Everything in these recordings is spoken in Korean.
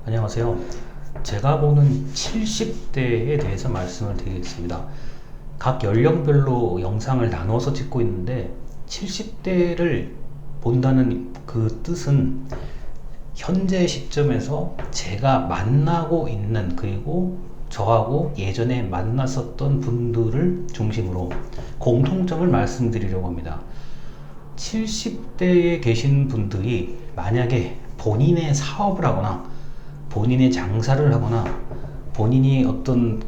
안녕하세요. 제가 보는 70대에 대해서 말씀을 드리겠습니다. 각 연령별로 영상을 나눠서 찍고 있는데 70대를 본다는 그 뜻은 현재 시점에서 제가 만나고 있는, 그리고 저하고 예전에 만났었던 분들을 중심으로 공통점을 말씀드리려고 합니다. 70대에 계신 분들이 만약에 본인의 사업을 하거나 본인의 장사를 하거나 본인이 어떤,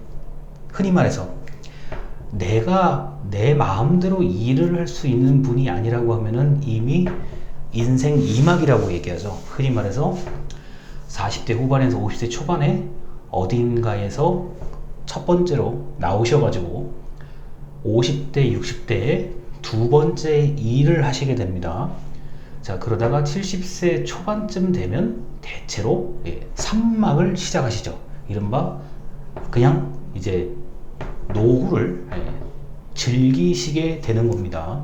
흔히 말해서 내가 내 마음대로 일을 할 수 있는 분이 아니라고 하면은 이미 인생 이막이라고 얘기하죠. 흔히 말해서 40대 후반에서 50대 초반에 어딘가에서 첫 번째로 나오셔가지고 50대, 60대에 두 번째 일을 하시게 됩니다. 자, 그러다가 70세 초반쯤 되면 대체로 산막을 시작하시죠. 이른바 그냥 이제 노후를 즐기시게 되는 겁니다.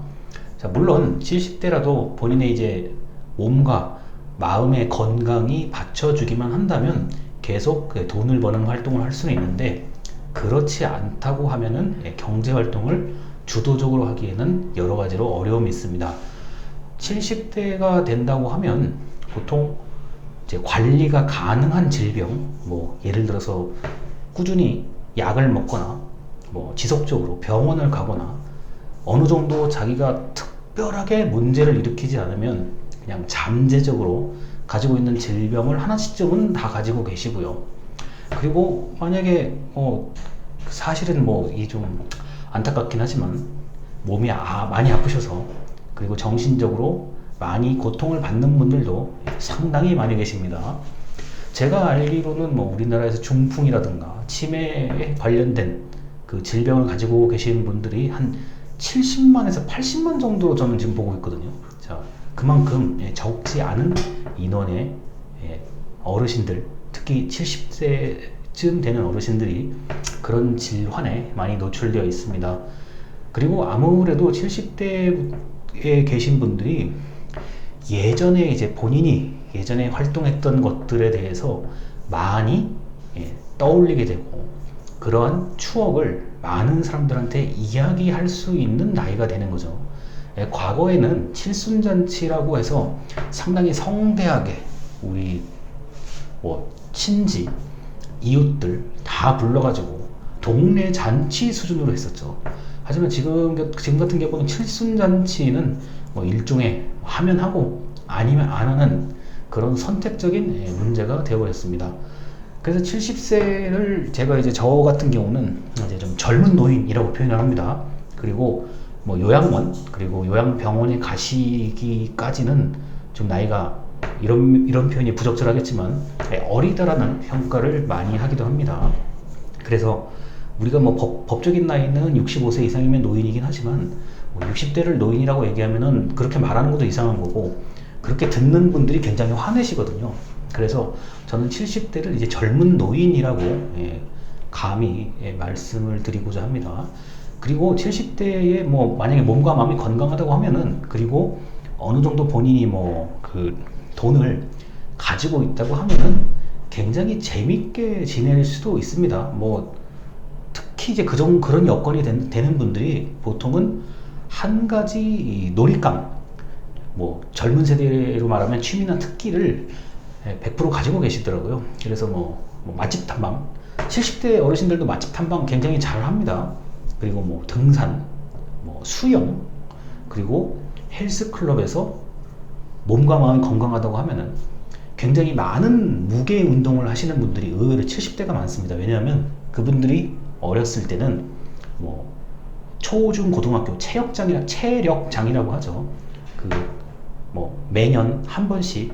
자, 물론 70대라도 본인의 이제 몸과 마음의 건강이 받쳐주기만 한다면 계속 돈을 버는 활동을 할 수는 있는데, 그렇지 않다고 하면은 경제 활동을 주도적으로 하기에는 여러 가지로 어려움이 있습니다. 70대가 된다고 하면 보통 이제 관리가 가능한 질병, 뭐 예를 들어서 꾸준히 약을 먹거나 뭐 지속적으로 병원을 가거나 어느 정도 자기가 특별하게 문제를 일으키지 않으면 그냥 잠재적으로 가지고 있는 질병을 하나씩쯤은 다 가지고 계시고요. 그리고 만약에 사실은 뭐 이 좀 안타깝긴 하지만 몸이 많이 아프셔서, 그리고 정신적으로 많이 고통을 받는 분들도 상당히 많이 계십니다. 제가 알기로는 뭐 우리나라에서 중풍이라든가 치매에 관련된 그 질병을 가지고 계신 분들이 한 70만에서 80만 정도 저는 지금 보고 있거든요. 자, 그만큼 적지 않은 인원의 어르신들, 특히 70세쯤 되는 어르신들이 그런 질환에 많이 노출되어 있습니다. 그리고 아무래도 70대에 계신 분들이 예전에 이제 본인이 예전에 활동했던 것들에 대해서 많이 떠올리게 되고, 그러한 추억을 많은 사람들한테 이야기할 수 있는 나이가 되는 거죠. 과거에는 칠순잔치라고 해서 상당히 성대하게 우리 뭐 친지, 이웃들 다 불러가지고 동네 잔치 수준으로 했었죠. 하지만 지금 같은 경우는 칠순잔치는 뭐 일종의 하면 하고 아니면 안 하는 그런 선택적인 문제가 되어버렸습니다. 그래서 70세를 제가 이제 저 같은 경우는 이제 좀 젊은 노인이라고 표현을 합니다. 그리고 뭐 요양원, 그리고 요양병원에 가시기까지는 좀 나이가 이런 표현이 부적절하겠지만 어리다라는 평가를 많이 하기도 합니다. 그래서 우리가 뭐 법적인 나이는 65세 이상이면 노인이긴 하지만 뭐 60대를 노인이라고 얘기하면은 그렇게 말하는 것도 이상한 거고, 그렇게 듣는 분들이 굉장히 화내시거든요. 그래서 저는 70대를 이제 젊은 노인이라고 감히 말씀을 드리고자 합니다. 그리고 70대에 뭐 만약에 몸과 마음이 건강하다고 하면은, 그리고 어느 정도 본인이 뭐 그 돈을 가지고 있다고 하면은 굉장히 재밌게 지낼 수도 있습니다. 뭐 특히 이제 그런 여건이 되는 분들이 보통은 한 가지 놀잇감, 뭐 젊은 세대로 말하면 취미나 특기를 100% 가지고 계시더라고요. 그래서 뭐 맛집 탐방, 70대 어르신들도 맛집 탐방 굉장히 잘 합니다. 그리고 뭐 등산, 뭐 수영, 그리고 헬스클럽에서 몸과 마음이 건강하다고 하면은 굉장히 많은 무게 운동을 하시는 분들이 의외로 70대가 많습니다. 왜냐하면 그분들이 어렸을 때는 뭐 초중 고등학교 체력장이라고 하죠. 그 뭐 매년 한 번씩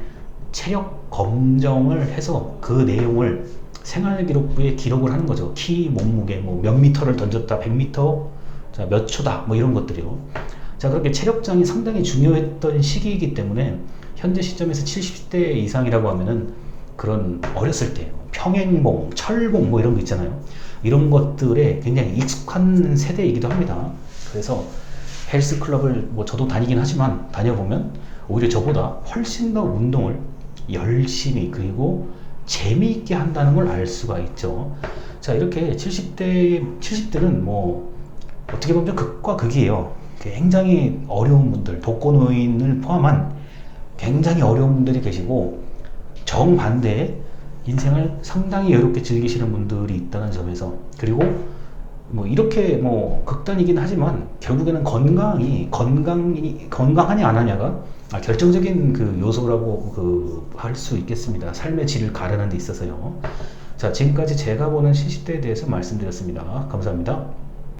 체력 검정을 해서 그 내용을 생활기록부에 기록을 하는 거죠. 키, 몸무게, 뭐 몇 미터를 던졌다, 100m, 자, 몇 초다, 뭐 이런 것들이요. 자, 그렇게 체력장이 상당히 중요했던 시기이기 때문에 현재 시점에서 70대 이상이라고 하면은 그런 어렸을 때 평행봉, 철봉 뭐 이런 거 있잖아요. 이런 것들에 굉장히 익숙한 세대이기도 합니다. 그래서 헬스클럽을 뭐 저도 다니긴 하지만 다녀보면 오히려 저보다 훨씬 더 운동을 열심히, 그리고 재미있게 한다는 걸 알 수가 있죠. 자, 이렇게 70대는 뭐 어떻게 보면 극과 극이에요. 굉장히 어려운 분들, 독거노인을 포함한 굉장히 어려운 분들이 계시고, 정반대에 인생을 상당히 여유롭게 즐기시는 분들이 있다는 점에서, 그리고 뭐 이렇게 뭐 극단이긴 하지만 결국에는 건강하냐 안 하냐가 결정적인 그 요소라고 할 수 있겠습니다. 삶의 질을 가르는 데 있어서요. 자, 지금까지 제가 보는 70대에 대해서 말씀드렸습니다. 감사합니다.